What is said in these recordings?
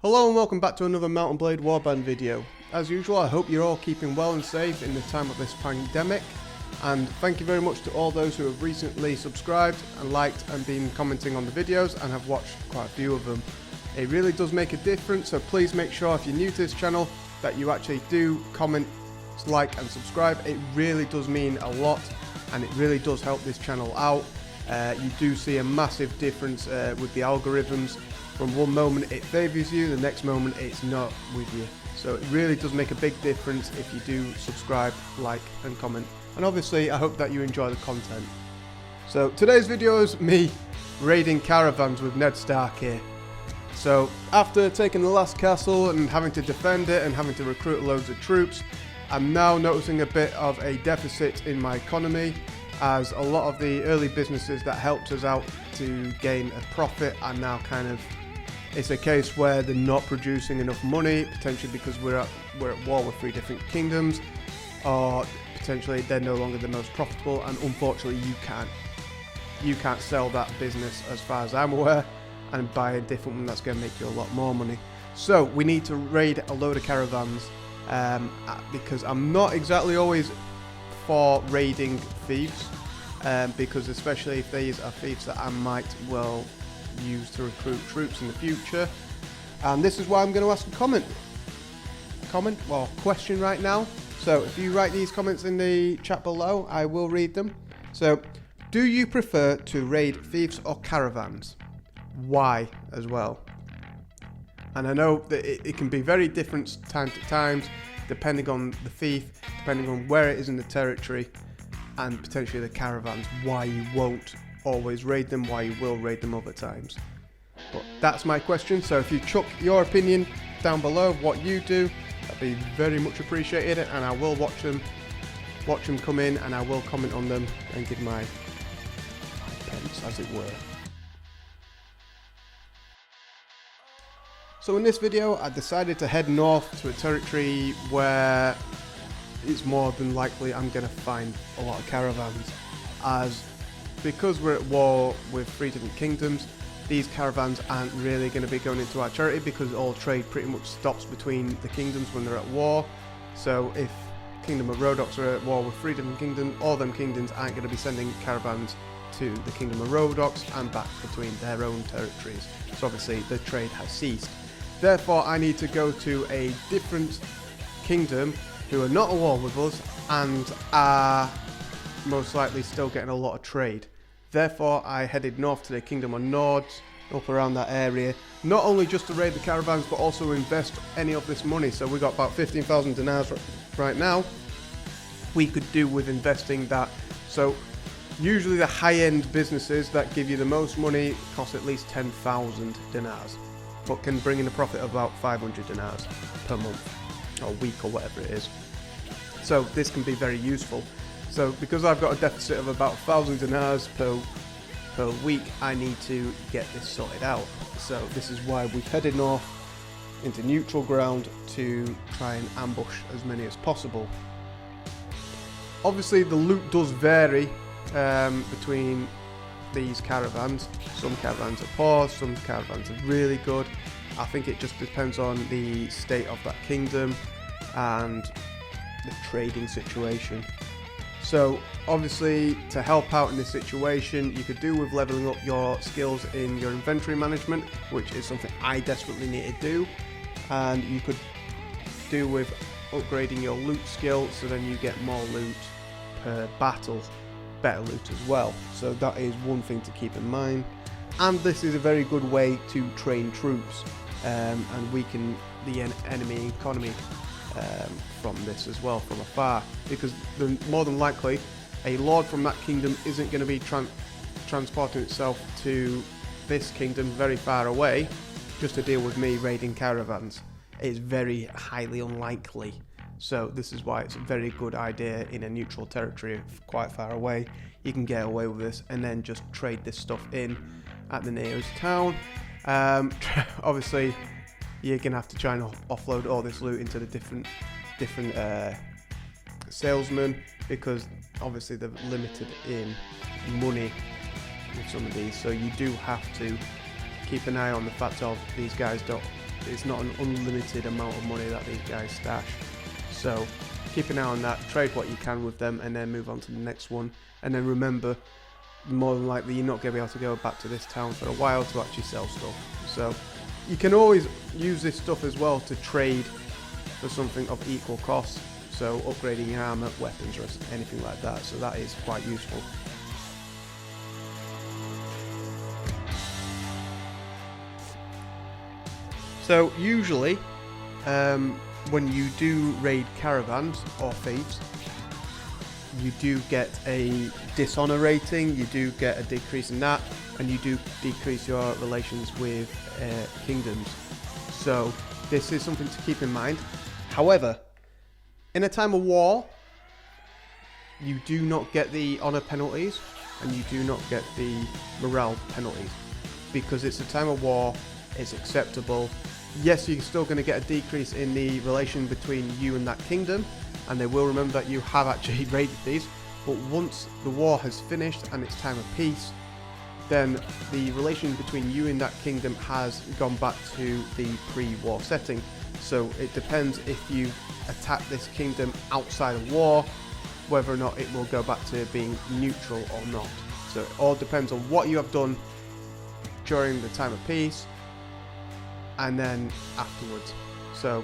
Hello and welcome back to another Mound and Blade Warband video. As usual, I hope you're all keeping well and safe in the time of this pandemic, and thank you very much to all those who have recently subscribed and liked and been commenting on the videos and have watched quite a few of them. It really does make a difference, so please make sure if you're new to this channel that you actually do comment, like and subscribe. It really does mean a lot and it really does help this channel out. You do see a massive difference with the algorithms. From one moment it favours you, the next moment it's not with you. So it really does make a big difference if you do subscribe, like and comment. And obviously I hope that you enjoy the content. So today's video is me raiding Caravans with Ned Stark here. So after taking the last castle and having to defend it and having to recruit loads of troops, I'm now noticing a bit of a deficit in my economy, as a lot of the early businesses that helped us out to gain a profit are now kind of, it's a case where they're not producing enough money, potentially because we're at war with 3 different kingdoms, or potentially they're no longer the most profitable, and unfortunately you can't sell that business as far as I'm aware and buy a different one that's going to make you a lot more money. So we need to raid a load of caravans, because I'm not exactly always for raiding thieves, because especially if these are thieves that I might well use to recruit troops in the future. And this is why I'm going to ask a question right now. So if you write these comments in the chat below, I will read them. So, do you prefer to raid thieves or caravans? Why as well? And I know that it can be very different time to time, depending on the thief, depending on where it is in the territory, and potentially the caravans, why you won't always raid them, why you will raid them other times. But that's my question, so if you chuck your opinion down below of what you do, that'd be very much appreciated, and I will watch them come in, and I will comment on them and give my pence, as it were. So in this video I decided to head north to a territory where it's more than likely I'm going to find a lot of caravans, as because we're at war with 3 different kingdoms, these caravans aren't really going to be going into our territory because all trade pretty much stops between the kingdoms when they're at war. So if Kingdom of Rhodoks are at war with 3 different kingdoms, all them kingdoms aren't going to be sending caravans to the Kingdom of Rhodoks and back between their own territories. So obviously the trade has ceased. Therefore I need to go to a different kingdom who are not at war with us and are most likely still getting a lot of trade. Therefore I headed north to the Kingdom of Nord, up around that area, not only just to raid the caravans but also invest any of this money. So we got about 15,000 dinars right now. We could do with investing that. So usually the high-end businesses that give you the most money cost at least 10,000 dinars, but can bring in a profit of about 500 dinars per month or week or whatever it is. So this can be very useful. So because I've got a deficit of about 1,000 dinars per week, I need to get this sorted out. So this is why we've headed north into neutral ground to try and ambush as many as possible. Obviously the loot does vary between these caravans. Some caravans are poor, some caravans are really good. I think it just depends on the state of that kingdom and the trading situation. So obviously to help out in this situation, you could do with leveling up your skills in your inventory management, which is something I desperately need to do, and you could do with upgrading your loot skill so then you get more loot per battle, better loot as well. So that is one thing to keep in mind, and this is a very good way to train troops and weaken the enemy economy from this as well, from afar, because more than likely a lord from that kingdom isn't going to be transporting itself to this kingdom very far away just to deal with me raiding caravans. It's very highly unlikely. So this is why it's a very good idea in a neutral territory quite far away. You can get away with this and then just trade this stuff in at the nearest town. Obviously you're gonna have to try and offload all this loot into the different salesmen, because obviously they're limited in money with some of these, so you do have to keep an eye on the fact of these guys don't it's not an unlimited amount of money that these guys stash. So keep an eye on that, trade what you can with them, and then move on to the next one. And then remember, more than likely you're not going to be able to go back to this town for a while to actually sell stuff. So you can always use this stuff as well to trade for something of equal cost. So upgrading your armor, weapons, or anything like that. So that is quite useful. So usually, when you do raid caravans or thieves, you do get a dishonor rating, you do get a decrease in that, and you do decrease your relations with kingdoms. So this is something to keep in mind. However, in a time of war, you do not get the honor penalties, and you do not get the morale penalties, because it's a time of war. It's acceptable. Yes, you're still going to get a decrease in the relation between you and that kingdom, and they will remember that you have actually raided these. But once the war has finished and it's time of peace, then the relation between you and that kingdom has gone back to the pre-war setting. So it depends if you attack this kingdom outside of war, whether or not it will go back to being neutral or not. So it all depends on what you have done during the time of peace and then afterwards. So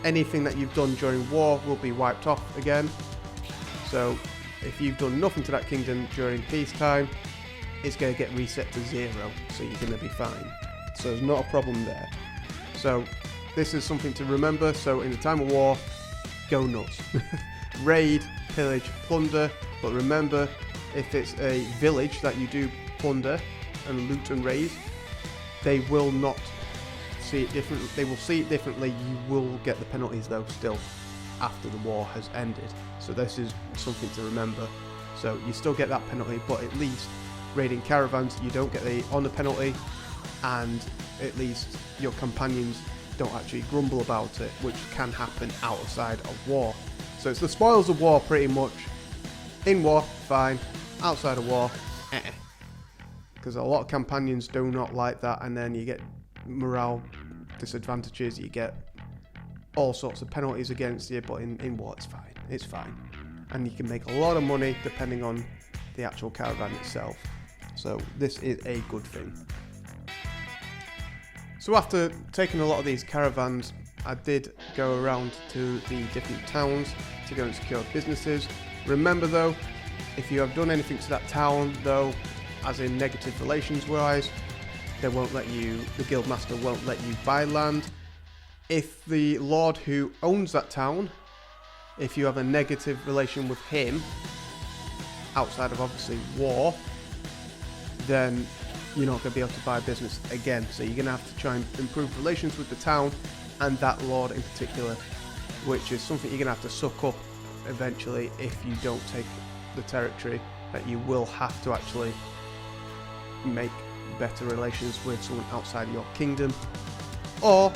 anything that you've done during war will be wiped off again. So if you've done nothing to that kingdom during peacetime, it's going to get reset to 0, so you're going to be fine. So there's not a problem there. So this is something to remember. So in the time of war, go nuts. Raid, pillage, plunder, but remember, if it's a village that you do plunder and loot and raid, they will not see it differently. They will see it differently. You will get the penalties though still after the war has ended. So this is something to remember. So you still get that penalty, but at least raiding caravans, you don't get the honor penalty, and at least your companions don't actually grumble about it, which can happen outside of war. So it's the spoils of war pretty much. In war, fine. Outside of war, because a lot of companions do not like that, and then you get morale disadvantages, you get all sorts of penalties against you, but in war it's fine. It's fine. And you can make a lot of money depending on the actual caravan itself. So this is a good thing. So after taking a lot of these caravans, I did go around to the different towns to go and secure businesses. Remember though, if you have done anything to that town though, as in negative relations wise, they won't let you, the guildmaster won't let you buy land. If the lord who owns that town, if you have a negative relation with him, outside of obviously war, then you're not going to be able to buy business again. So you're going to have to try and improve relations with the town and that lord in particular, which is something you're going to have to suck up eventually if you don't take the territory, that you will have to actually make better relations with someone outside your kingdom, or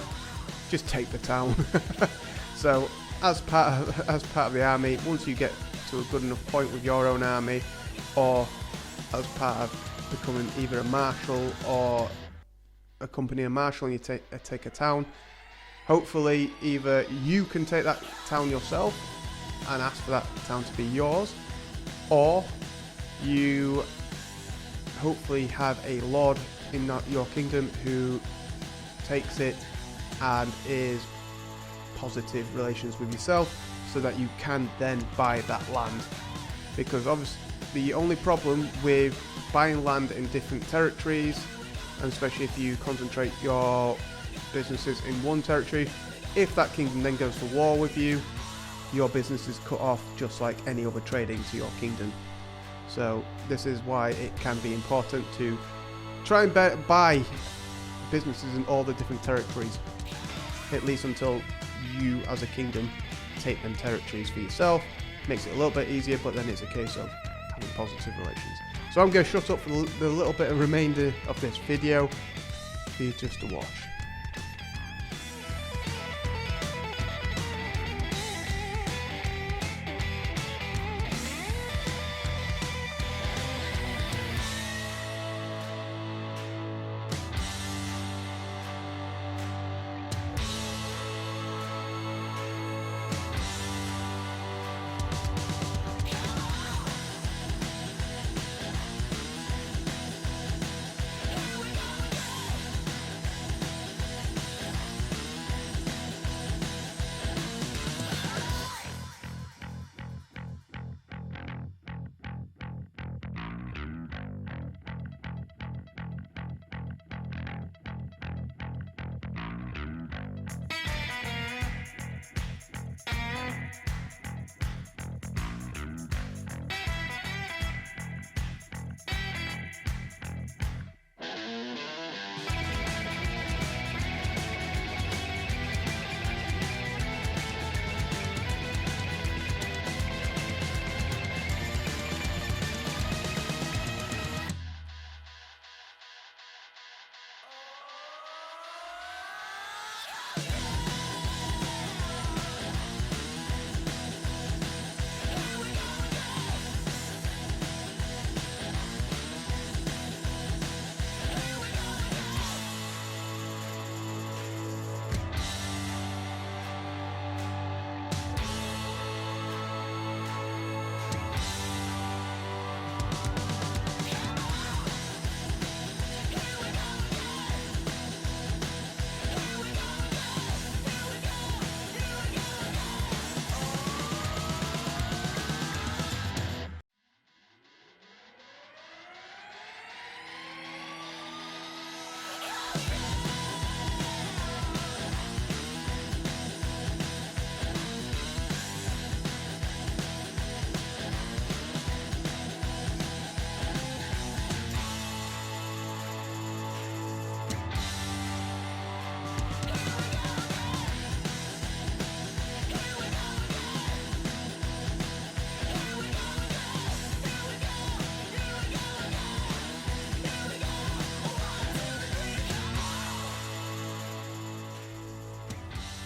just take the town. So as part of the army, once you get to a good enough point with your own army, or as part of becoming either a marshal or accompany a marshal and you take a town, hopefully either you can take that town yourself and ask for that town to be yours, or you hopefully have a lord in your kingdom who takes it and is positive relations with yourself, so that you can then buy that land. Because obviously the only problem with buying land in different territories, and especially if you concentrate your businesses in one territory, if that kingdom then goes to war with you, your business is cut off just like any other trading to your kingdom. So this is why it can be important to try and buy businesses in all the different territories, at least until you as a kingdom take them territories for yourself. Makes it a little bit easier, but then it's a case of having positive relations. So I'm going to shut up for the little bit of remainder of this video for you just to watch.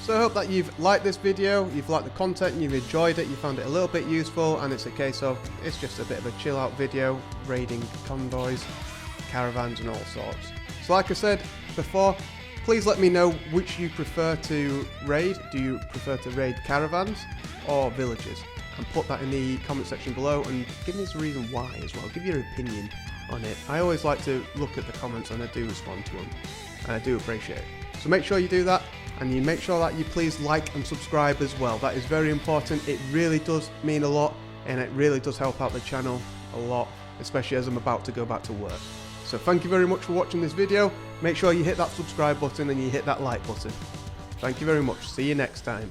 So I hope that you've liked this video, you've liked the content, and you've enjoyed it, you found it a little bit useful, and it's a case of, it's just a bit of a chill out video, raiding convoys, caravans and all sorts. So like I said before, please let me know which you prefer to raid. Do you prefer to raid caravans or villages? And put that in the comment section below and give me a reason why as well. Give your opinion on it. I always like to look at the comments and I do respond to them. And I do appreciate it. So make sure you do that, and you make sure that you please like and subscribe as well. That is very important. It really does mean a lot, and it really does help out the channel a lot, especially as I'm about to go back to work. So thank you very much for watching this video. Make sure you hit that subscribe button and you hit that like button. Thank you very much. See you next time.